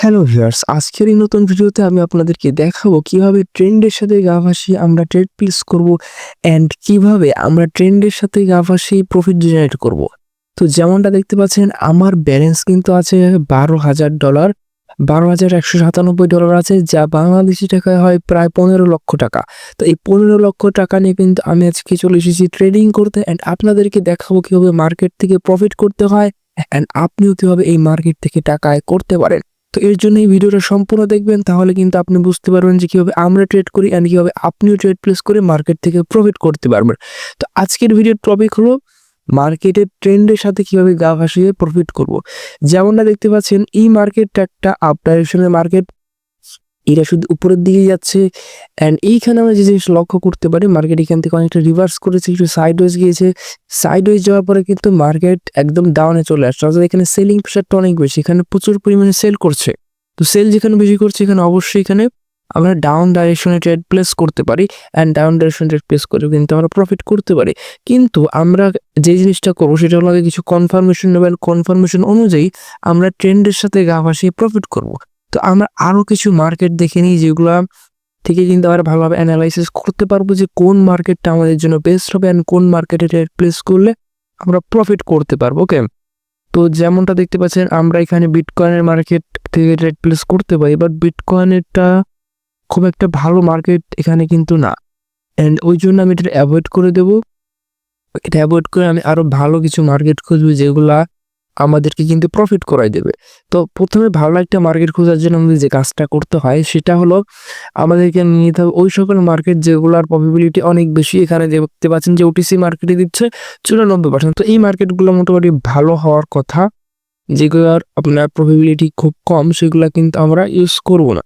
Hello viewers, আজকের এই নতুন ভিডিওতে আমি আপনাদেরকে দেখাবো কিভাবে ট্রেন্ডের সাথে গা ভাসিয়ে আমরা ট্রেড প্লেস করব অ্যান্ড কিভাবে আমরা ট্রেন্ডের সাথে গা ভাসিয়ে প্রফিট জেনারেট করব। তো যেমনটা দেখতে পাচ্ছেন আমার ব্যালেন্স কিন্তু আছে $12,000, $12,197 আছে, যা বাংলাদেশি টাকায় হয় প্রায় 15 লক্ষ টাকা। তো এই 15 লক্ষ টাকা নিয়ে কিন্তু আমি আজকে চলে এসেছি ট্রেডিং করতে অ্যান্ড আপনাদেরকে দেখাবো কিভাবে মার্কেট থেকে প্রফিট করতে হয় অ্যান্ড আপনিও কিভাবে এই মার্কেট থেকে টাকা আয় করতে পারেন। তো এর জন্য এই ভিডিওটা সম্পূর্ণ দেখবেন, তাহলে কিন্তু আপনি বুঝতে পারবেন যে কিভাবে আমরা ট্রেড করি অ্যান্ড কিভাবে আপনিও ট্রেড প্লেস করে মার্কেট থেকে প্রফিট করতে পারবেন। তো আজকের ভিডিওর টপিক হলো মার্কেটের ট্রেন্ডের সাথে কিভাবে গা ভাসিয়ে প্রফিট করব। যেমনটা দেখতে পাচ্ছেন এই মার্কেটটা একটা আপ ডাইরেকশনের মার্কেট, এটা শুধু উপরের দিকে যাচ্ছে অ্যান্ড এইখানে আমরা যে জিনিস লক্ষ্য করতে পারি, মার্কেট এখান থেকে অনেকটা রিভার্স করেছে, একটু সাইডওয়েজ গিয়েছে। সাইডওয়েজ যাওয়ার পরে কিন্তু মার্কেট একদম ডাউনে চলে আসছে, অর্থাৎ এখানে সেলিং প্রেশারটা অনেক বেশি, এখানে প্রচুর পরিমাণে সেল করছে। তো সেল যেখানে বেশি করছে এখানে অবশ্যই এখানে আমরা ডাউন ডাইরেকশনে ট্রেড প্লেস করতে পারি অ্যান্ড ডাউন ডাইরেকশনে ট্রেড প্লেস করে কিন্তু আমরা প্রফিট করতে পারি। কিন্তু আমরা যে জিনিসটা করবো সেটা হলো আগে কিছু কনফার্মেশন নেবেন, কনফার্মেশন অনুযায়ী আমরা ট্রেন্ডের সাথে গা ভাসিয়ে প্রফিট করব। তো আমরা আরো কিছু মার্কেট দেখে নিই যেগুলা থেকে কিন্তু আমরা ভালোভাবে অ্যানালাইসিস করতে পারবো যে কোন মার্কেটটা আমাদের জন্য বেস্ট হবে অ্যান্ড কোন মার্কেটে ট্রেড প্লেস করলে আমরা প্রফিট করতে পারবো। ওকে, তো যেমনটা দেখতে পাচ্ছেন আমরা এখানে বিটকয়েনের মার্কেট থেকে ট্রেড প্লেস করতে পারি, বাট বিটকয়েনেরটা খুব একটা ভালো মার্কেট এখানে কিন্তু না, অ্যান্ড ওই জন্য আমি এটা অ্যাভয়েড করে দেবো। এটা অ্যাভয়েড করে আমি আরো ভালো কিছু মার্কেট খুঁজবো যেগুলা আমাদেরকে কিন্তু প্রফিট করাই দেবে। তো প্রথমে ভালো একটা মার্কেট খোঁজার জন্য আমাদের যে কাজটা করতে হয় সেটা হলো আমাদেরকে নিতে হবে ওই সকল মার্কেট যেগুলোর প্রবাবিলিটি অনেক বেশি। এখানে দেখতে পাচ্ছেন যে ওটিসি মার্কেটে দিচ্ছে 94%। তো এই মার্কেটগুলো মোটামুটি ভালো হওয়ার কথা, যেগুলোর আপনার প্রবাবিলিটি খুব কম সেগুলো কিন্তু আমরা ইউজ করব না।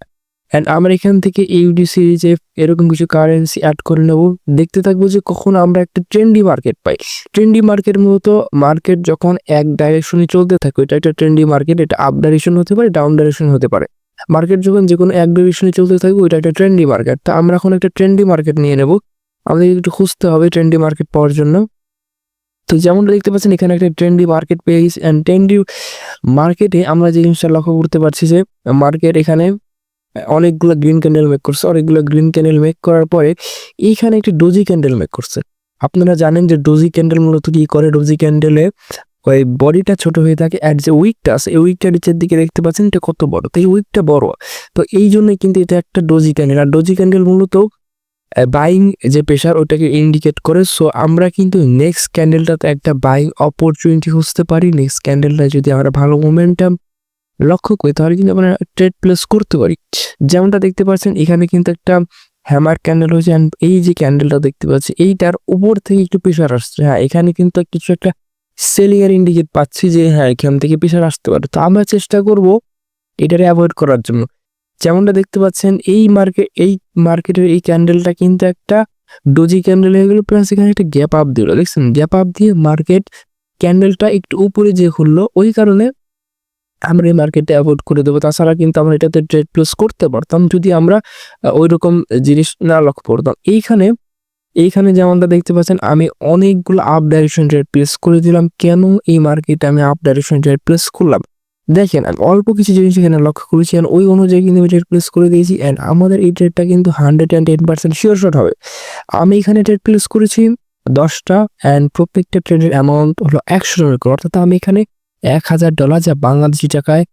অ্যান্ড আমরা এখান থেকে ইউডিসি যে এরকম কিছু কারেন্সি অ্যাড করে নেব, দেখতে থাকবো যে কখন আমরা একটা ট্রেন্ডি মার্কেট পাই। ট্রেন্ডি মার্কেট মূলত মার্কেট যখন এক ডাইরেকশনে চলতে থাকে এটা একটা ট্রেন্ডি মার্কেট, এটা আপ ডাইরেকশন হতে পারে, ডাউন ডাইরেকশন হতে পারে। মার্কেট যখন যে কোনো এক ডাইরেকশনে চলতে থাকবে ওইটা একটা ট্রেন্ডি মার্কেট। তো আমরা এখন একটা ট্রেন্ডি মার্কেট নিয়ে নেব, আমাদের একটু খুঁজতে হবে ট্রেন্ডি মার্কেট পাওয়ার জন্য। তো যেমনটা দেখতে পাচ্ছেন এখানে একটা ট্রেন্ডি মার্কেট পেয়ে গেছি অ্যান্ড ট্রেন্ডি মার্কেটে আমরা যে জিনিসটা লক্ষ্য করতে পারছি যে মার্কেট এখানে অনেকগুলো গ্রিন ক্যান্ডেল মেক করছে, অনেকগুলো গ্রিন ক্যান্ডেল মেক করার পরে এইখানে একটি ডোজি ক্যান্ডেল মেক করছে। আপনারা জানেন যে ডোজি ক্যান্ডেল মূলত কি করে, ডোজি ক্যান্ডেলে ওই বডিটা ছোট হয়ে থাকে আর যে উইকটা আছে এই উইকটা নিচের দিকে দেখতে পাচ্ছেন এটা কত বড়, তো এই উইকটা বড়। তো এই জন্যই কিন্তু এটা একটা ডোজি ক্যান্ডেল, আর ডোজি ক্যান্ডেল মূলত বাইং যে প্রেশার ওটাকে ইন্ডিকেট করে। সো আমরা কিন্তু নেক্সট ক্যান্ডেলটাতে একটা বাইং অপরচুনিটি খুঁজতে পারি। নেক্সট ক্যান্ডেলটা যদি আমরা ভালো মোমেন্টাম লক্ষ্য করি তাহলে কিন্তু আমরা ট্রেড প্লেস করতে পারি। যেমনটা দেখতে পাচ্ছেন এখানে কিন্তু একটা হ্যামার ক্যান্ডেল হয়েছে অ্যান্ড এই যে ক্যান্ডেলটা দেখতে পাচ্ছি এইটার উপর থেকে একটু প্রেশার আসছে। হ্যাঁ, এখানে কিন্তু কিছু একটা সেলিং এর ইন্ডিকেট পাচ্ছি যে হ্যাঁ এখান থেকে প্রেশার আসতে পারে। তো আমরা চেষ্টা করব এটারে অ্যাভয়েড করার জন্য। যেমনটা দেখতে পাচ্ছেন এই মার্কেটের এই ক্যান্ডেলটা কিন্তু একটা ডোজি ক্যান্ডেল হয়ে গেল, প্লাস এখানে একটা গ্যাপ আপ দিল, দেখছেন গ্যাপ আপ দিয়ে মার্কেট ক্যান্ডেলটা একটু উপরে যে খুললো, ওই কারণে আমরা এই মার্কেটে অ্যাভয়েড করে দেবো। তাছাড়া কিন্তু আমরা এটাতে ট্রেড প্লেস করতে পারতাম যদি আমরা ওই রকম জিনিস না লক্ষ্য করতাম। এইখানে যেমনটা দেখতে পাচ্ছেন আমি অনেকগুলো আপ ডাইরেকশন ট্রেড প্লেস করে দিলাম। কেন এই মার্কেটে আমি আপ ডাইরেকশন ট্রেড প্লেস করলাম দেখেন, আমি অল্প কিছু জিনিস এখানে লক্ষ্য করেছি অ্যান্ড ওই অনুযায়ী কিন্তু আমি ট্রেড প্লেস করে দিয়েছি অ্যান্ড আমাদের এই ট্রেডটা কিন্তু 110% শিওর শট হবে। আমি এখানে ট্রেড প্লেস করেছি 10টা অ্যান্ড প্রত্যেকটা ট্রেডের অ্যামাউন্ট হলো $100, অর্থাৎ আমি এখানে $1,000 যা বাংলাদেশি টাকায়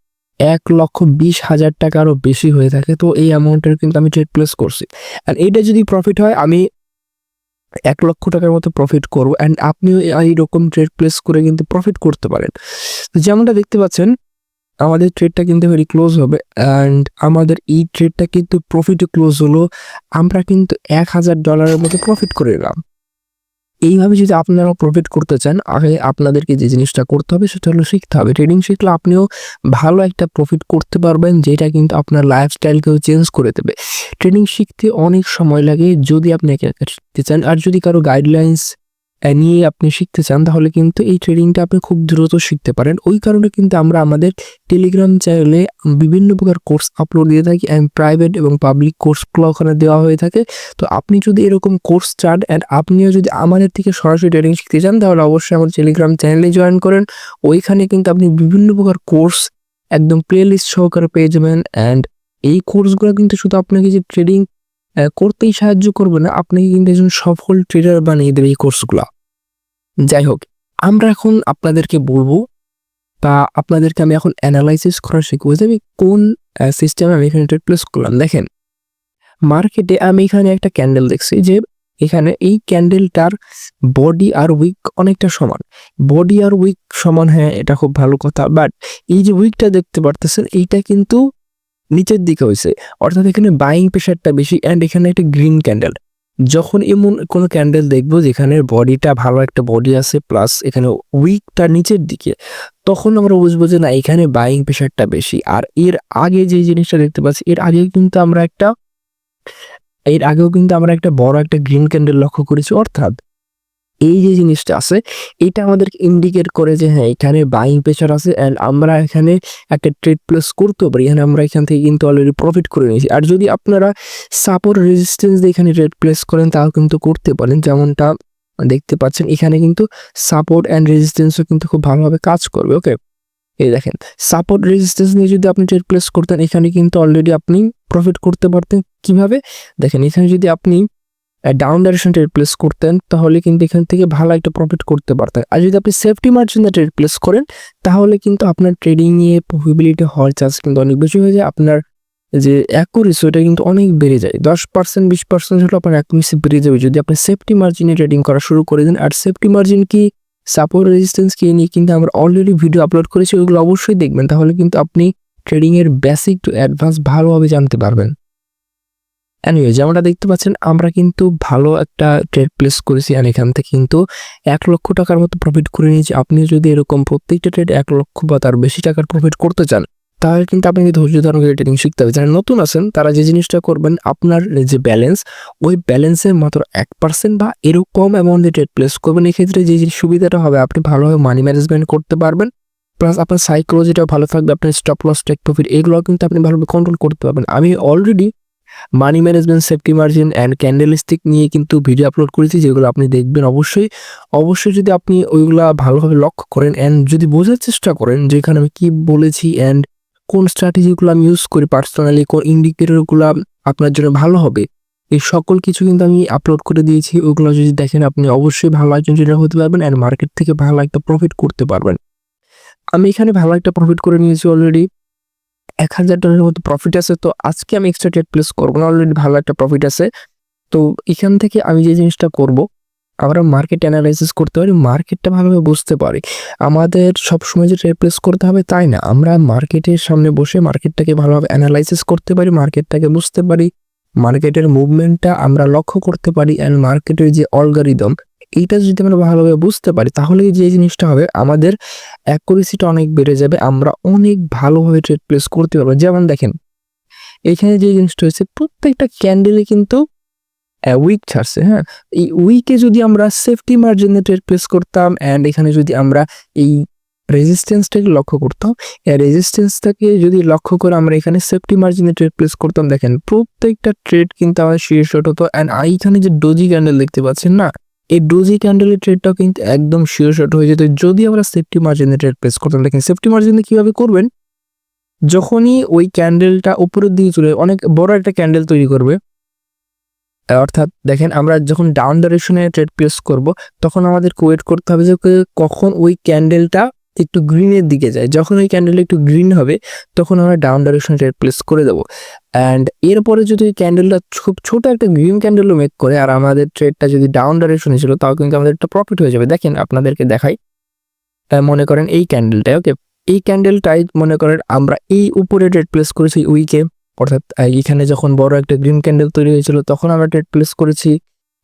1,20,000 টাকারও বেশি হয়ে থাকে। তো এই অ্যামাউন্টের কিন্তু আমি ট্রেড প্লেস করছি অ্যান্ড এইটা যদি প্রফিট হয় আমি 1 লক্ষ টাকার মতো প্রফিট করবো অ্যান্ড আপনিও এইরকম ট্রেড প্লেস করে কিন্তু প্রফিট করতে পারেন। তো যেমনটা দেখতে পাচ্ছেন আমাদের ট্রেডটা কিন্তু ভেরি ক্লোজ হবে অ্যান্ড আমাদের এই ট্রেডটা কিন্তু প্রফিটে ক্লোজ হলো, আমরা কিন্তু $1,000 মতো প্রফিট করে নিলাম। এইভাবে যদি আপনারা প্রফিট করতে চান আগে আপনাদেরকে যে জিনিসটা করতে হবে সেটা হলো শিখতে হবে। ট্রেডিং শিখলে আপনিও ভালো একটা প্রফিট করতে পারবেন, যেটা কিন্তু আপনার লাইফস্টাইলকেও চেঞ্জ করে দেবে। ট্রেডিং শিখতে অনেক সময় লাগে যদি আপনি একা একা শিখতে চান, আর যদি কারো গাইডলাইন্স নিয়ে আপনি শিখতে চান তাহলে কিন্তু এই ট্রেডিংটা আপনি খুব দ্রুত শিখতে পারেন। ওই কারণে কিন্তু আমরা আমাদের টেলিগ্রাম চ্যানেলে বিভিন্ন প্রকার কোর্স আপলোড দিয়ে থাকি অ্যান্ড প্রাইভেট এবং পাবলিক কোর্সগুলো ওখানে দেওয়া হয়ে থাকে। তো আপনি যদি এরকম কোর্স চান অ্যান্ড আপনিও যদি আমাদের থেকে সরাসরি ট্রেডিং শিখতে চান তাহলে অবশ্যই আমার টেলিগ্রাম চ্যানেলে জয়েন করেন। ওইখানে কিন্তু আপনি বিভিন্ন প্রকার কোর্স একদম প্লেলিস্ট সহকারে পেয়ে যাবেন। অ্যান্ড এই কোর্সগুলো কিন্তু শুধু আপনাকে যে ট্রেডিং করতেই সাহায্য করবে না, আপনাকে কিন্তু একজন সফল ট্রেডার বানিয়ে দেবে এই কোর্সগুলা। যাই হোক, আমরা এখন আপনাদেরকে বলবো বা আপনাদেরকে আমি এখন অ্যানালাইসিস করা শিখবো যে আমি কোন সিস্টেমে আমি এখানে ট্রেড প্লেস করলাম। দেখেন, মার্কেটে আমি এখানে একটা ক্যান্ডেল দেখছি যে এখানে এই ক্যান্ডেলটার বডি আর উইক অনেকটা সমান। বডি আর উইক সমান, হ্যাঁ এটা খুব ভালো কথা, বাট এই যে উইকটা দেখতে পারতেছেন এইটা কিন্তু নিচের দিকে হয়েছে, অর্থাৎ এখানে বাইং প্রেশারটা বেশি। অ্যান্ড এখানে একটা গ্রিন ক্যান্ডেল, যখন এমন কোনো ক্যান্ডেল দেখবো যেখানে বডিটা ভালো একটা বডি আছে প্লাস এখানে উইকটা নিচের দিকে, তখন আমরা বুঝবো যে না এখানে বাইং প্রেশারটা বেশি। আর এর আগে যে জিনিসটা দেখতে পাচ্ছি, এর আগেও কিন্তু আমরা একটা বড় একটা গ্রিন ক্যান্ডেল লক্ষ্য করেছি, অর্থাৎ এই যে জিনিসটা আছে এটা আমাদেরকে ইন্ডিকেট করে যে হ্যাঁ এখানে বাইং প্রেশার আছে অ্যান্ড আমরা এখানে একটা ট্রেড প্লেস করতে পারি। এখানে আমরা এখান থেকে কিন্তু অলরেডি প্রফিট করে নিয়েছি। আর যদি আপনারা সাপোর্ট রেজিস্ট্যান্স দিয়ে এখানে ট্রেড প্লেস করেন তাও কিন্তু করতে পারেন, যেমনটা দেখতে পাচ্ছেন এখানে কিন্তু সাপোর্ট অ্যান্ড রেজিস্ট্যান্সও কিন্তু খুব ভালোভাবে কাজ করবে। ওকে, এই দেখেন সাপোর্ট রেজিস্ট্যান্স নিয়ে যদি আপনি ট্রেড প্লেস করতেন এখানে কিন্তু অলরেডি আপনি প্রফিট করতে পারতেন। কিভাবে দেখেন, এখানে যদি আপনি ডাউন ডাইরেকশন ট্রেড প্লেস করতেন তাহলে কিন্তু এখান থেকে ভালো একটা প্রফিট করতে পারতেন। আর যদি আপনি সেফটি মার্জিনে ট্রেড প্লেস করেন তাহলে কিন্তু আপনার ট্রেডিং এ প্রফিটেবিলিটি হওয়ার চান্স কিন্তু অনেক বেশি হয়ে যায়। আপনার যে অ্যাকুরেসি ওটা কিন্তু অনেক বেড়ে যায়, 10% 20% হলে আপনার অ্যাকুরেসি বেড়ে যাবে যদি আপনি সেফটি মার্জিনে ট্রেডিং করা শুরু করে দেন। আর সেফটি মার্জিন কি, সাপোর্ট রেজিস্ট্যান্স কি নিয়ে কিন্তু আমরা অলরেডি ভিডিও আপলোড করেছি, ওইগুলো অবশ্যই দেখবেন, তাহলে কিন্তু আপনি ট্রেডিং এর বেসিক টু অ্যাডভান্স ভালোভাবে জানতে পারবেন। এনিওয়ে, যেমনটা দেখতে পাচ্ছেন আমরা কিন্তু ভালো একটা ট্রেড প্লেস করেছি আর এখান থেকে কিন্তু 1 লক্ষ টাকার মতো প্রফিট করে নিয়েছি। আপনি যদি এরকম প্রত্যেকটা ট্রেড 1 লক্ষ বা তার বেশি টাকার প্রফিট করতে চান তাহলে কিন্তু আপনাকে ধৈর্য ধারণ করে ট্রেডিং শিখতে হবে। যারা নতুন আছেন তারা যে জিনিসটা করবেন, আপনার যে ব্যালেন্স ওই ব্যালেন্সের মাত্র 1% বা এরকম অ্যামাউন্টে ট্রেড প্লেস করবেন। এক্ষেত্রে যে সুবিধাটা হবে আপনি ভালোভাবে মানি ম্যানেজমেন্ট করতে পারবেন, প্লাস আপনার সাইকোলজিটাও ভালো থাকবে, আপনার স্টপ লস টেক প্রফিট এগুলো কিন্তু আপনি ভালোভাবে কন্ট্রোল করতে পারবেন। আমি already money management, safety margin and candlestick নিয়ে কিন্তু ভিডিও আপলোড করেছি, যেগুলো আপনি দেখবেন। অবশ্যই যদি আপনি ওইগুলা ভালোভাবে লক্ষ্য করেন অ্যান্ড যদি বোঝার চেষ্টা করেন যে এখানে আমি কি বলেছি অ্যান্ড কোন স্ট্র্যাটেজিগুলো আমি ইউজ করি পার্সোনালি, কোন ইন্ডিকেটরগুলো আপনার জন্য ভালো হবে, এই সকল কিছু কিন্তু আমি আপলোড করে দিয়েছি। ওইগুলো যদি দেখেন আপনি অবশ্যই ভালো একজন ট্রেডার হতে পারবেন অ্যান্ড মার্কেট থেকে ভালো একটা প্রফিট করতে পারবেন। আমি এখানে ভালো একটা প্রফিট করে নিয়েছি, অলরেডি $1000 মতো প্রফিট আছে। তো আজকে আমি এক্সট্রা ট্রেড প্লেস করবো না, অলরেডি ভালো একটা প্রফিট আছে। তো এখান থেকে আমি যে জিনিসটা করব, আমরা মার্কেট অ্যানালাইসিস করতে পারি, মার্কেটটা ভালোভাবে বুঝতে পারি। আমাদের সবসময় যে ট্রেড প্লেস করতে হবে তাই না, আমরা মার্কেটের সামনে বসে মার্কেটটাকে ভালোভাবে অ্যানালাইসিস করতে পারি, মার্কেটটাকে বুঝতে পারি, মার্কেটের মুভমেন্টটা আমরা লক্ষ্য করতে পারি অ্যান্ড মার্কেটের যে অ্যালগরিদম এইটা যদি আমরা ভালোভাবে বুঝতে পারি তাহলে যে জিনিসটা হবে আমাদের অ্যাকুরেসিটা অনেক বেড়ে যাবে, আমরা অনেক ভালোভাবে ট্রেড প্লেস করতে পারবো। যেমন দেখেন এখানে যে জিনিসটা হয়েছে প্রত্যেকটা ক্যান্ডেলে কিন্তু উইক ছাড়ছে। হ্যাঁ, এই উইকে যদি আমরা সেফটি মার্জিনে ট্রেড প্লেস করতাম অ্যান্ড এখানে যদি আমরা এই রেজিস্ট্যান্সটাকে লক্ষ্য করতাম, এই রেজিস্ট্যান্সটাকে যদি লক্ষ্য করে আমরা এখানে সেফটি মার্জিনে ট্রেড প্লেস করতাম, দেখেন প্রত্যেকটা ট্রেড কিন্তু আমাদের শিওর শট হতো। অ্যান্ড এইখানে যে ডোজি ক্যান্ডেল দেখতে পাচ্ছেন না, এই ডোজি ক্যান্ডেলের ট্রেডটাও কিন্তু একদম শিওর শট হয়ে যেত যদি আমরা সেফটি মার্জিনে ট্রেড প্লেস করতাম। দেখেন সেফটি মার্জিনে কিভাবে করবেন, যখনই ওই ক্যান্ডেলটা উপরের দিকে চলে অনেক বড় একটা ক্যান্ডেল তৈরি করবে, অর্থাৎ দেখেন আমরা যখন ডাউন ডাইরেকশনে ট্রেড প্লেস করব তখন আমাদের ওয়েট করতে হবে যে কখন ওই ক্যান্ডেলটা একটু গ্রিনের দিকে যায়। যখন ওই ক্যান্ডেল একটু গ্রিন হবে তখন আমরা ডাউন ডাইরেকশনে ট্রেড প্লেস করে দেবো। অ্যান্ড এরপরে যদি ওই ক্যান্ডেলটা খুব ছোট একটা গ্রিন ক্যান্ডেলও মেক করে আর আমাদের ট্রেডটা যদি ডাউন ডাইরেকশনে ছিল তাও কিন্তু আমাদের একটা প্রফিট হয়ে যাবে। দেখেন আপনাদেরকে দেখাই, মনে করেন এই ক্যান্ডেলটাই, ওকে এই ক্যান্ডেলটাই মনে করেন আমরা এই উপরে ট্রেড প্লেস করেছি উইকে, অর্থাৎ এখানে যখন বড় একটা গ্রিন ক্যান্ডেল তৈরি হয়েছিল তখন আমরা ট্রেড প্লেস করেছি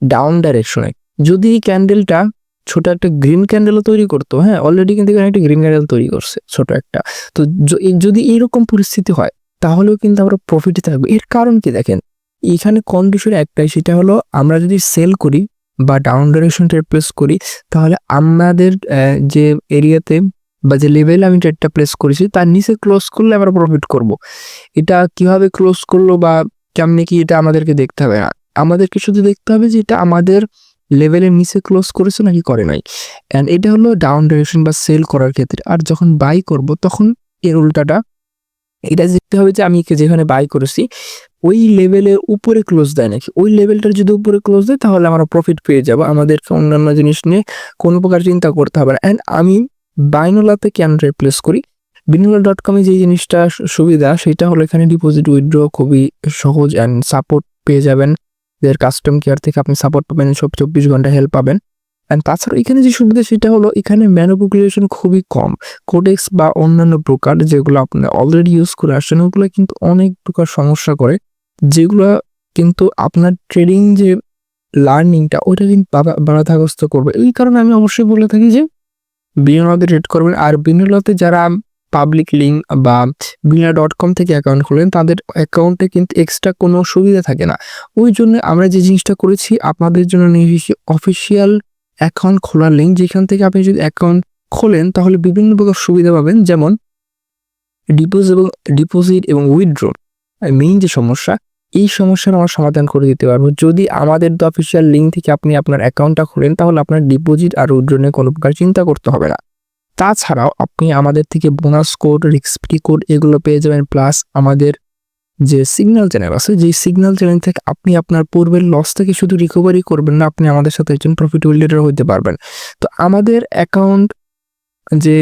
ডাউন ডাইরেকশনে। যদি এই ক্যান্ডেলটা ছোট একটা গ্রিন ক্যান্ডেলও তৈরি করতো, হ্যাঁ অলরেডি কিন্তু এখানে একটা গ্রিন ক্যান্ডেল তৈরি করছে ছোট একটা, তো যদি এইরকম পরিস্থিতি হয় তাহলেও কিন্তু আমরা প্রফিটে থাকবো। এর কারণ কি দেখেন, এখানে কন্ডিশন একটাই, সেটা হলো আমরা যদি সেল করি বা ডাউন ডাইরেকশন ট্রেড প্লেস করি তাহলে আমাদের যে এরিয়াতে বা যে লেভেলে আমি ট্রেডটা প্লেস করেছি তার নিচে ক্লোজ করলে আমরা প্রফিট করব। এটা কিভাবে ক্লোজ করলো বা কেমনে কি এটা আমাদেরকে দেখতে হবে না, আমাদেরকে শুধু দেখতে হবে যে এটা আমাদের লেভেলের নিচে ক্লোজ করেছে নাকি করে নাই। অ্যান্ড এটা হলো ডাউন ডাইরেকশন বা সেল করার ক্ষেত্রে। আর যখন বাই করব তখন এর উল্টাটা, এটা দেখতে হবে যে আমি যেখানে বাই করেছি ওই লেভেলের উপরে ক্লোজ দেয় নাকি। ওই লেভেলটার যদি উপরে ক্লোজ দেয় তাহলে আমরা প্রফিট পেয়ে যাবো, আমাদেরকে অন্যান্য জিনিস নিয়ে কোনো প্রকার চিন্তা করতে হবে না। অ্যান্ড আমি বাইনোলাতে কেন রিপ্লেস করি, বিনোলা.কমে যে জিনিসটা সুবিধা সেটা হলো এখানে ডিপোজিট উইথড্র খুবই সহজ অ্যান্ড সাপোর্ট পেয়ে যাবেন, এদের কাস্টম কেয়ার থেকে আপনি সাপোর্ট পাবেন, সব 24 ঘন্টা হেল্প পাবেন। অ্যান্ড তাছাড়া এখানে যে সুবিধা সেটা হলো এখানে ম্যানিপুলেশন খুবই কম। কোডেক্স বা অন্যান্য ব্রোকার যেগুলো আপনি অলরেডি ইউজ করে আসছেন ওগুলো কিন্তু অনেক প্রকার সমস্যা করে, যেগুলো কিন্তু আপনার ট্রেডিং যে লার্নিংটা ওইটা কিন্তু বাধাগ্রস্ত করবে। এই কারণে আমি অবশ্যই বলে থাকি যে বিনোলাতে ট্রেড করবেন। আর বিনোলাতে যারা পাবলিক লিঙ্ক বা বিনোলা.কম থেকে অ্যাকাউন্ট খোলেন তাদের অ্যাকাউন্টে কিন্তু এক্সট্রা কোনো সুবিধা থাকে না। ওই জন্য আমরা যে জিনিসটা করেছি আপনাদের জন্য নিয়ে এসেছি অফিসিয়াল অ্যাকাউন্ট খোলার লিঙ্ক, যেখান থেকে আপনি যদি অ্যাকাউন্ট খোলেন তাহলে বিভিন্ন প্রকার সুবিধা পাবেন, যেমন ডিপোজিট এবং উইথড্র মেইন যে সমস্যা এই সমস্যার আমরা সমাধান করে দিতে পারবো। যদি আমাদের অফিসিয়াল লিঙ্ক থেকে আপনি আপনার অ্যাকাউন্টটা খোলেন তাহলে আপনার ডিপোজিট আর উইথড্র নিয়ে কোনো প্রকার চিন্তা করতে হবে না। তাছাড়াও আপনি আমাদের থেকে বোনাস কোড, রিস্কি কোড এগুলো পেয়ে যাবেন, প্লাস আমাদের যে সিগন্যাল চ্যানেল আছে যেই সিগন্যাল চ্যানেল থেকে আপনি আপনার পূর্বের লস থেকে শুধু রিকভারি করবেন না, আপনি আমাদের সাথে একজন প্রফিট হোল্ডার হতে পারবেন। তো আমাদের অ্যাকাউন্ট যে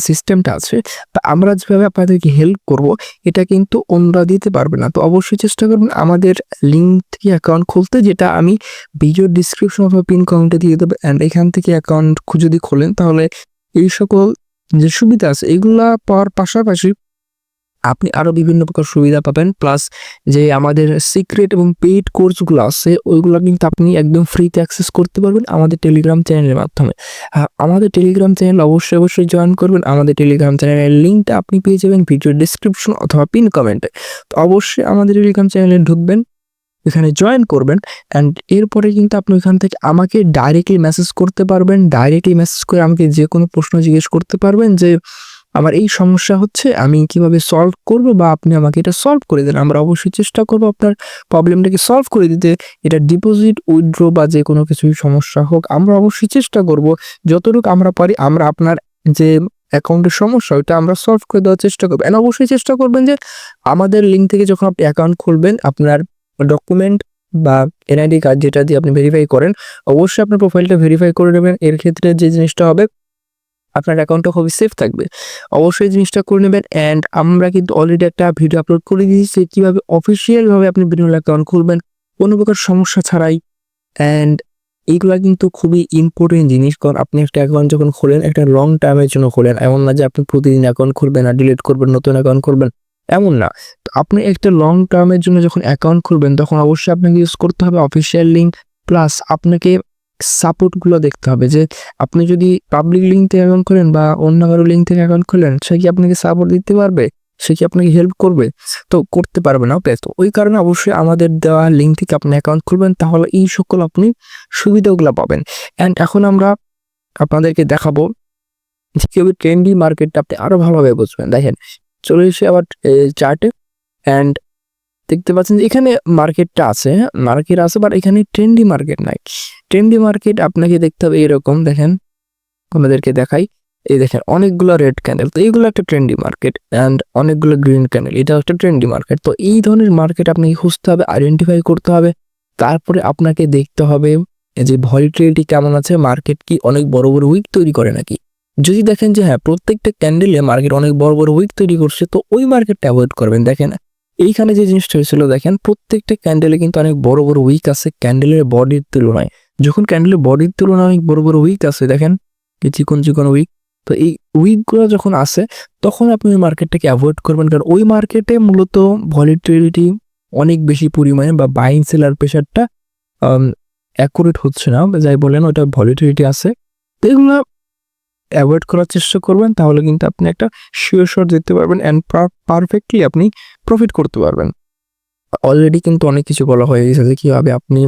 সিস্টেমটা আছে তা আমরা যেভাবে আপনাদেরকে হেল্প করব এটা কিন্তু অন্যরা দিতে পারবে না। তো অবশ্যই চেষ্টা করবেন আমাদের লিঙ্ক থেকে অ্যাকাউন্ট খুলতে, যেটা আমি ভিডিও ডিসক্রিপশন অথবা পিন কমেন্টে দিয়ে দেবো। অ্যান্ড এখান থেকে অ্যাকাউন্ট যদি খোলেন তাহলে এই সকল যে সুবিধা আছে এগুলা পাওয়ার পাশাপাশি আপনি আরও বিভিন্ন প্রকার সুবিধা পাবেন, প্লাস যে আমাদের সিক্রেট এবং পেইড কোর্সগুলো আছে ওইগুলো কিন্তু আপনি একদম ফ্রিতে অ্যাক্সেস করতে পারবেন আমাদের টেলিগ্রাম চ্যানেলের মাধ্যমে। আমাদের টেলিগ্রাম চ্যানেল অবশ্যই জয়েন করবেন। আমাদের টেলিগ্রাম চ্যানেলের লিঙ্কটা আপনি পেয়ে যাবেন ভিডিও ডিসক্রিপশন অথবা পিন কমেন্টে। তো অবশ্যই আমাদের টেলিগ্রাম চ্যানেলে ঢুকবেন, এখানে জয়েন করবেন, অ্যান্ড এরপরে কিন্তু আপনি ওইখান থেকে আমাকে ডাইরেক্টলি মেসেজ করতে পারবেন। ডাইরেক্টলি মেসেজ করে আমাকে যে কোনো প্রশ্ন জিজ্ঞেস করতে পারবেন যে আমার এই সমস্যা হচ্ছে আমি কিভাবে সলভ করব, বা আপনি আমাকে এটা সলভ করে দেন। আমরা অবশ্যই চেষ্টা করব আপনার প্রবলেমটাকে সলভ করে দিতে। এটা ডিপোজিট, উইথড্র বা যে কোনো কিছুই সমস্যা হোক আমরা অবশ্যই চেষ্টা করব যতটুকু আমরা পারি আমরা আপনার যে অ্যাকাউন্টের সমস্যা ওইটা আমরা সলভ করে দেওয়ার চেষ্টা করবো। এন্ড অবশ্যই চেষ্টা করবেন যে আমাদের লিঙ্ক থেকে যখন আপনি অ্যাকাউন্ট খুলবেন আপনার ডকুমেন্ট বা এনআইডি কার্ড যেটা দিয়ে আপনি ভেরিফাই করেন অবশ্যই আপনার প্রোফাইলটা ভেরিফাই করে নেবেন। এর ক্ষেত্রে যে জিনিসটা হবে আপনার অ্যাকাউন্টটা খুবই সেফ থাকবে, অবশ্যই জিনিসটা করে নেবেন। অ্যান্ড আমরা কিন্তু অলরেডি একটা ভিডিও আপলোড করে দিয়েছি কীভাবে অফিসিয়ালভাবে আপনি বিনোলা অ্যাকাউন্ট খুলবেন কোনো প্রকার সমস্যা ছাড়াই। অ্যান্ড এইগুলা কিন্তু খুবই ইম্পর্টেন্ট জিনিস, কারণ আপনি একটা অ্যাকাউন্ট যখন খোলেন একটা লং টার্মের জন্য খোলেন, এমন না যে আপনি প্রতিদিন অ্যাকাউন্ট খুলবেন আর ডিলিট করবেন, নতুন অ্যাকাউন্ট খুলবেন, এমন না। তো আপনি একটা লং টার্মের জন্য যখন অ্যাকাউন্ট খুলবেন তখন অবশ্যই আপনাকে ইউজ করতে হবে অফিসিয়াল লিঙ্ক, প্লাস আপনাকে সাপোর্টগুলো দেখতে হবে যে আপনি যদি পাবলিক লিঙ্ক থেকে অ্যাকাউন্ট খোলেন বা অন্য কারো লিঙ্ক থেকে অ্যাকাউন্ট খোলেন সে কি আপনাকে সাপোর্ট দিতে পারবে, সে কি আপনাকে হেল্প করবে? তো করতে পারবে না। তো ওই কারণে অবশ্যই আমাদের দেওয়া লিঙ্ক থেকে আপনি অ্যাকাউন্ট খুলবেন, তাহলে এই সকল আপনি সুবিধাগুলো পাবেন। অ্যান্ড এখন আমরা আপনাদেরকে দেখাবো যে কীভাবে ট্রেন্ডি মার্কেটটা আপনি আরও ভালোভাবে বুঝবেন। দেখেন চলে এসে আবার চার্টে, অ্যান্ড দেখতে পাচ্ছেন যে এখানে মার্কেটটা আছে, মার্কেট আছে, বাট এখানে ট্রেন্ডি মার্কেট নাই। ট্রেন্ডি মার্কেট আপনাকে দেখতে হবে এরকম, দেখেন আমাদেরকে দেখাই, এই দেখেন অনেকগুলো রেড ক্যান্ডেল, তো এইগুলো একটা ট্রেন্ডি মার্কেট, অ্যান্ড অনেকগুলো গ্রিন ক্যান্ডেল, এটা একটা ট্রেন্ডি মার্কেট। তো এই ধরনের মার্কেট আপনাকে খুঁজতে হবে, আইডেন্টিফাই করতে হবে, তারপরে আপনাকে দেখতে হবে যে ভলিটিলিটি কেমন আছে, মার্কেট কি অনেক বড় বড় উইক তৈরি করে নাকি। যদি দেখেন যে হ্যাঁ প্রত্যেকটা ক্যান্ডেলে মার্কেট অনেক বড় বড় উইক তৈরি করছে তো ওই মার্কেটটা অ্যাভয়েড করবেন। দেখেন এইখানে যে জিনিসটা হয়েছিল, দেখেন প্রত্যেকটা ক্যান্ডেলে কিন্তু অনেক বড় বড় উইক আছে ক্যান্ডেলের বডির তুলনায়। যখন ক্যান্ডেলের বডির তুলনায় অনেক বড় বড় উইক আছে, দেখেন চিকন চিকন উইক, তো এই উইকগুলো যখন আসে তখন আপনি ওই মার্কেটটাকে অ্যাভয়েড করবেন, কারণ ওই মার্কেটে মূলত ভলিটিলিটি অনেক বেশি পরিমাণে বা বাইং সেলার প্রেশারটা অ্যাকুরেট হচ্ছে না, যাই বলেন ওটা ভলিটিলিটি আছে। তো এগুলো অ্যাভয়েড করার চেষ্টা করবেন, তাহলে কিন্তু আপনি একটা শিওর দিতে পারবেন অ্যান্ড পারফেক্টলি আপনি প্রফিট করতে পারবেন। অলরেডি কিন্তু অনেক কিছু বলা হয়ে গেছে যে কীভাবে আপনি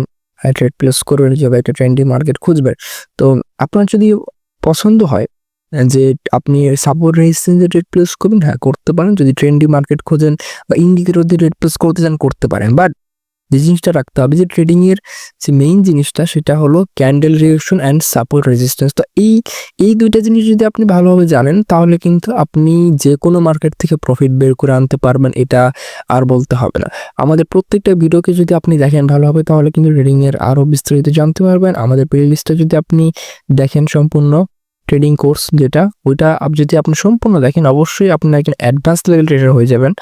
ট্রেড প্লেস করবেন, কীভাবে একটা ট্রেন্ডি মার্কেট খুঁজবেন। তো আপনার যদি পছন্দ হয় যে আপনি সাপোর্ট রেজিস্ট্যান্সে ট্রেড প্লেস করবেন, হ্যাঁ করতে পারেন। যদি ট্রেন্ডি মার্কেট খোঁজেন বা ইন্ডিকেটর দিয়ে ট্রেড প্লেস করতে চান করতে পারেন, বাট যে জিনিসটা রাখতে হবে, যে ট্রেডিং এর যে মেইন জিনিসটা সেটা হলো candle reaction and support resistance. তো এই দুইটা জিনিস যদি আপনি ভালোভাবে জানেন তাহলে কিন্তু আপনি যে কোনো মার্কেট থেকে প্রফিট বের করে আনতে পারবেন, এটা আর বলতে হবে না। আমাদের প্রত্যেকটা ভিডিওকে যদি আপনি দেখেন ভালোভাবে তাহলে কিন্তু ট্রেডিং এর আরো বিস্তারিত জানতে পারবেন। আমাদের প্লেলিস্টটা যদি আপনি দেখেন সম্পূর্ণ ট্রেডিং কোর্স যেটা, ওইটা যদি আপনি সম্পূর্ণ দেখেন অবশ্যই আপনি একজন অ্যাডভান্স লেভেল ট্রেডার হয়ে যাবেন।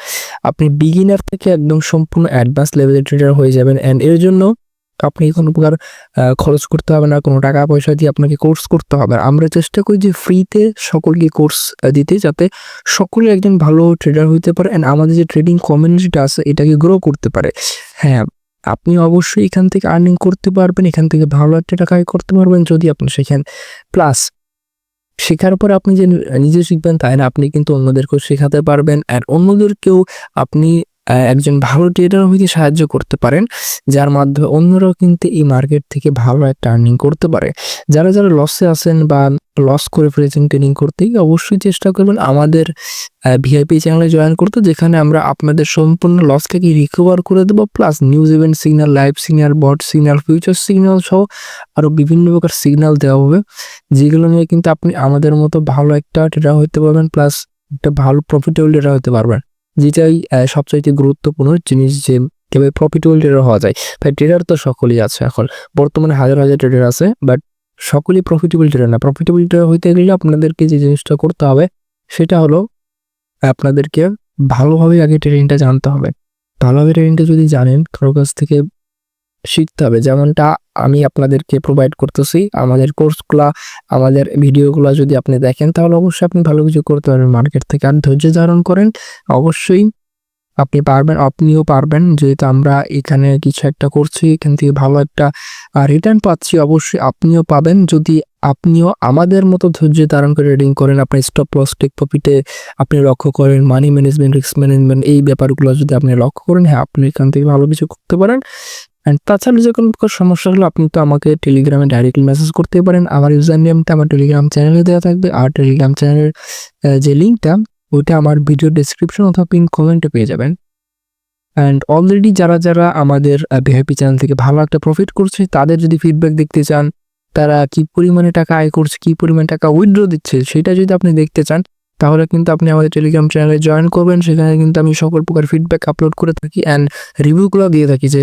আপনি বিগিনার থেকে একদম সম্পূর্ণ অ্যাডভান্স লেভেলের ট্রেডার হয়ে যাবেন। অ্যান্ড এর জন্য আপনি কোনো প্রকার খরচ করতে হবে না, কোনো টাকা পয়সা দিয়ে আপনাকে কোর্স করতে হবে না। আমরা চেষ্টা করি যে ফ্রিতে সকলকে কোর্স দিতে, যাতে সকলে একজন ভালো ট্রেডার হইতে পারে অ্যান্ড আমাদের যে ট্রেডিং কমিউনিটিটা আছে এটাকে গ্রো করতে পারে। হ্যাঁ, আপনি অবশ্যই এখান থেকে আর্নিং করতে পারবেন, এখান থেকে ভালো একটা টাকা আয় করতে পারবেন যদি আপনি শেখেন। প্লাস শেখার পর আপনি যে নিজে শিখবেন তাই না, আপনি কিন্তু অন্যদেরকেও শেখাতে পারবেন আর অন্যদেরকেও আপনি একজন ভালো ট্রেডার হইতে সাহায্য করতে পারেন, যার মাধ্যমে অন্যরাও কিন্তু এই মার্কেট থেকে ভালো একটা আর্নিং করতে পারে। যারা লসে আছেন বা লস করে ফেলেছেন ট্রেডিং করতে, অবশ্যই চেষ্টা করবেন আমাদের ভিআইপি চ্যানেলে জয়েন করতে, যেখানে আমরা আপনাদের সম্পূর্ণ লসটাকে রিকভার করে দেবো। Plus news event signal, live signal, bot signal, future signal সহ আরও বিভিন্ন প্রকার সিগন্যাল দেওয়া হবে, যেগুলো নিয়ে কিন্তু আপনি আমাদের মতো ভালো একটা ট্রেডার হতে পারবেন, প্লাস একটা ভালো প্রফিটেবল ট্রেডার হতে পারবেন, যেটাই সবচাইতে গুরুত্বপূর্ণ জিনিস, যে কিভাবে প্রফিটেবল ট্রেডার হওয়া যায়। ভাই ট্রেডার তো সকলেই আছে, এখন বর্তমানে হাজার হাজার ট্রেডার আছে, বাট সকলেই প্রফিটেবল ট্রেডার না। প্রফিটেবল ট্রেডার হইতে গেলে আপনাদেরকে যে জিনিসটা করতে হবে সেটা হলো আপনাদেরকে ভালোভাবে আগে ট্রেডিংটা জানতে হবে। ভালোভাবে ট্রেডিংটা যদি জানেন কারোর কাছ থেকে শিখতে হবে, যেমনটা আমি আপনাদেরকে প্রোভাইড করতেছি। আমাদের কোর্সগুলা, আমাদের ভিডিওগুলো যদি আপনি দেখেন তাহলে অবশ্যই আপনি ভালো কিছু করতে পারবেন মার্কেট থেকে। আর ধৈর্য ধারণ করেন, অবশ্যই আপনি পারবেন, আপনিও পারবেন। যেহেতু আমরা এখানে কিছু একটা করছি, এখান থেকে ভালো একটা রিটার্ন পাচ্ছি, অবশ্যই আপনিও পাবেন যদি আপনিও আমাদের মতো ধৈর্য ধারণ করে ট্রেডিং করেন। আপনার স্টপ লস, টেক প্রফিটে আপনি লক্ষ্য করেন, মানি ম্যানেজমেন্ট, রিস্ক ম্যানেজমেন্ট, এই ব্যাপারগুলো যদি আপনি লক্ষ্য করেন, হ্যাঁ আপনি এখান থেকে ভালো কিছু করতে পারেন। অ্যান্ড তাছাড়া যে কোনো প্রকার সমস্যা হলে আপনি তো আমাকে টেলিগ্রামে ডাইরেক্টলি মেসেজ করতে পারেন। আমার ইউজার নেমটা আমার টেলিগ্রাম চ্যানেলে দেওয়া থাকবে, আর টেলিগ্রাম চ্যানেলের যে লিঙ্কটা ওইটা আমার ভিডিও ডেসক্রিপশন অথবা পিন কমেন্টে পেয়ে যাবেন। অ্যান্ড অলরেডি যারা আমাদের ভিআইপি চ্যানেল থেকে ভালো একটা প্রফিট করছে, তাদের যদি ফিডব্যাক দেখতে চান, তারা কি পরিমাণে টাকা আয় করছে, কি পরিমাণে টাকা উইথড্র দিচ্ছে, সেটা যদি আপনি দেখতে চান তাহলে কিন্তু আপনি আমাদের টেলিগ্রাম চ্যানেলে জয়েন করবেন। সেখানে কিন্তু আমি সকল প্রকার ফিডব্যাক আপলোড করে থাকি অ্যান্ড রিভিউগুলো দিয়ে থাকি, যে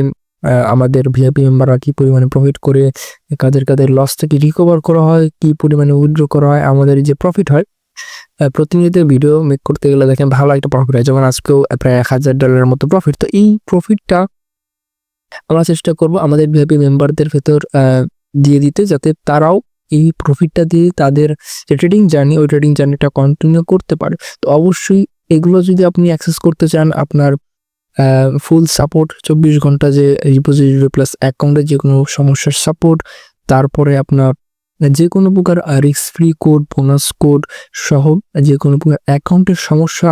আমাদের ভিআইপি মেম্বাররা কি পরিমাণে প্রফিট করে, কাদের লস থেকে রিকভার করা হয়, কি পরিমাণে উইথড্র করা হয়, আমাদের যে প্রফিট হয়। প্রতিনিয়ত ভিডিও মেক করতে গেলে দেখেন ভালো একটা প্রফিট হয়, যেমন আজকেও প্রায় $1000 মতো প্রফিট। তো এই প্রফিটটা আমরা চেষ্টা করব আমাদের ভিআইপি মেম্বারদের ভেতর দিয়ে দিতে, যাতে তারাও এই প্রফিটটা দিয়ে তাদের যে ট্রেডিং জার্নি, ওই ট্রেডিং জার্নিটা কন্টিনিউ করতে পারে। তো অবশ্যই এগুলো যদি আপনি অ্যাক্সেস করতে চান, আপনার ফুল সাপোর্ট 24 ঘন্টা, যে রিপোজিটরি প্লাস অ্যাকাউন্টের যে কোনো সমস্যার সাপোর্ট, তারপরে আপনার যে কোনো প্রকার risk free code, bonus code সহ যে কোনো প্রকার অ্যাকাউন্টের সমস্যা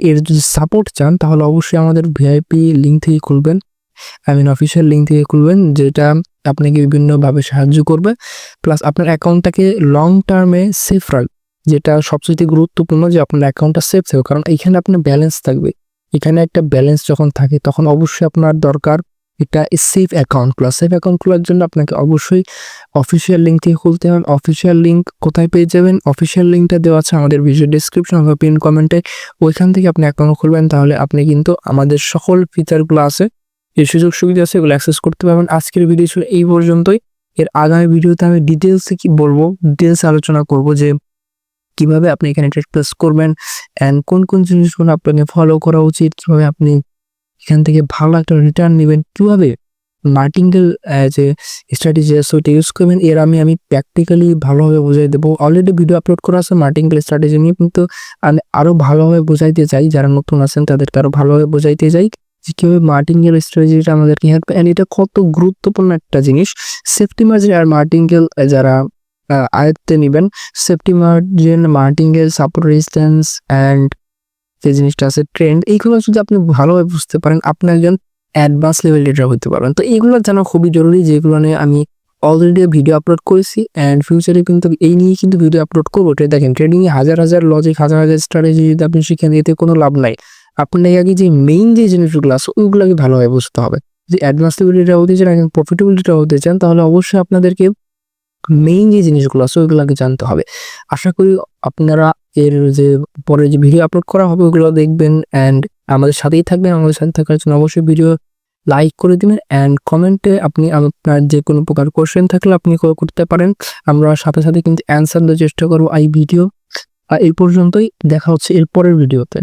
এর যদি সাপোর্ট চান তাহলে অবশ্যই আমাদের ভিআইপি লিঙ্ক থেকে খুলবেন, অফিসিয়াল লিঙ্ক থেকে খুলবেন, যেটা আপনাকে বিভিন্নভাবে সাহায্য করবে। প্লাস আপনার অ্যাকাউন্টটাকে লং টার্মে সেফ রাখবে, যেটা সবচেয়ে গুরুত্বপূর্ণ, যে আপনার অ্যাকাউন্টটা সেফ থাকবে, কারণ এখানে আপনার ব্যালেন্স থাকবে। এখানে একটা ব্যালেন্স যখন থাকে তখন অবশ্যই আপনার দরকার এটা সেফ অ্যাকাউন্ট খোলা। সেফ অ্যাকাউন্ট খোলার জন্য আপনাকে অবশ্যই অফিসিয়াল লিঙ্ক থেকে খুলতে হবে। অফিসিয়াল লিঙ্ক কোথায় পেয়ে যাবেন? অফিসিয়াল লিঙ্কটা দেওয়া আছে আমাদের ভিডিও ডেসক্রিপশন অথবা পিন কমেন্টে, ওইখান থেকে আপনি অ্যাকাউন্ট খুলবেন। তাহলে আপনি কিন্তু আমাদের সকল ফিচারগুলো আছে, এই সুযোগ সুবিধা আছে, এগুলো অ্যাক্সেস করতে পারবেন। আজকের ভিডিও ছিল এই পর্যন্তই। এর আগামী ভিডিওতে আমি ডিটেলসে কি বলবো, ডিটেলস আলোচনা করব যে কিভাবে আপনি এখানে ট্রেড প্লেস করবেন অ্যান্ড কোন জিনিসগুলো আপনাকে ফলো করা উচিত, কিভাবে আপনি এখান থেকে ভালো একটা রিটার্ন নেবেন, কিভাবে মার্টিঙ্গেল যে স্ট্র্যাটেজি আছে ওইটা ইউজ করবেন। এর আমি প্র্যাকটিক্যালি ভালোভাবে বোঝাই দেবো। অলরেডি ভিডিও আপলোড করা আছে মার্টিঙ্গেল স্ট্র্যাটেজি নিয়ে, কিন্তু আমি আরও ভালোভাবে বোঝাইতে চাই, যারা নতুন আছেন তাদেরকে আরও ভালোভাবে বোঝাইতে চাই যে কীভাবে মার্টিঙ্গেল স্ট্র্যাটেজিটা আমাদেরকে হেল্প, অ্যান্ড এটা কত গুরুত্বপূর্ণ একটা জিনিস। সেফটি মার্জিন আর মার্টিঙ্গেল যারা আয়ত্তে নেবেন, safety margin, martingale, support resistance and যে জিনিসটা আছে ট্রেন্ড, এইগুলো যদি আপনি ভালোভাবে বুঝতে পারেন আপনি একজন অ্যাডভান্স লেভেল ট্রেডার হতে পারবেন। তো এইগুলো জানা খুবই জরুরি, যেগুলো নিয়ে আমি অলরেডি ভিডিও আপলোড করেছি অ্যান্ড ফিউচারে কিন্তু এই নিয়ে কিন্তু ভিডিও আপলোড করবো। দেখেন ট্রেডিংয়ে হাজার লজিক, হাজার স্ট্র্যাটেজি যদি আপনি শিখেন, এতে কোনো লাভ নাই। আপনাকে আগে যে মেইন যে জিনিসগুলো আছে ওইগুলোকে ভালোভাবে বুঝতে হবে। যদি অ্যাডভান্সিবিলিটিটা হতে চান এবং প্রফিটেবিলিটিটা হতে চান, তাহলে অবশ্যই আপনাদেরকে মেইন যে জিনিসগুলো আছে ওইগুলো আগে জানতে হবে। আশা করি আপনারা এর যে পরে যে ভিডিও আপলোড করা হবে ওগুলো দেখবেন অ্যান্ড আমাদের সাথেই থাকবেন। আমাদের সাথে থাকার জন্য অবশ্যই ভিডিও লাইক করে দিবেন অ্যান্ড কমেন্টে আপনি আপনার যে কোনো প্রকার কোয়েশ্চেন থাকলে আপনি করতে পারেন। আমরা সাথে সাথে কিন্তু অ্যান্সার দেওয়ার চেষ্টা করবো এই ভিডিও। এই পর্যন্তই, দেখা হচ্ছে এর পরের ভিডিওতে।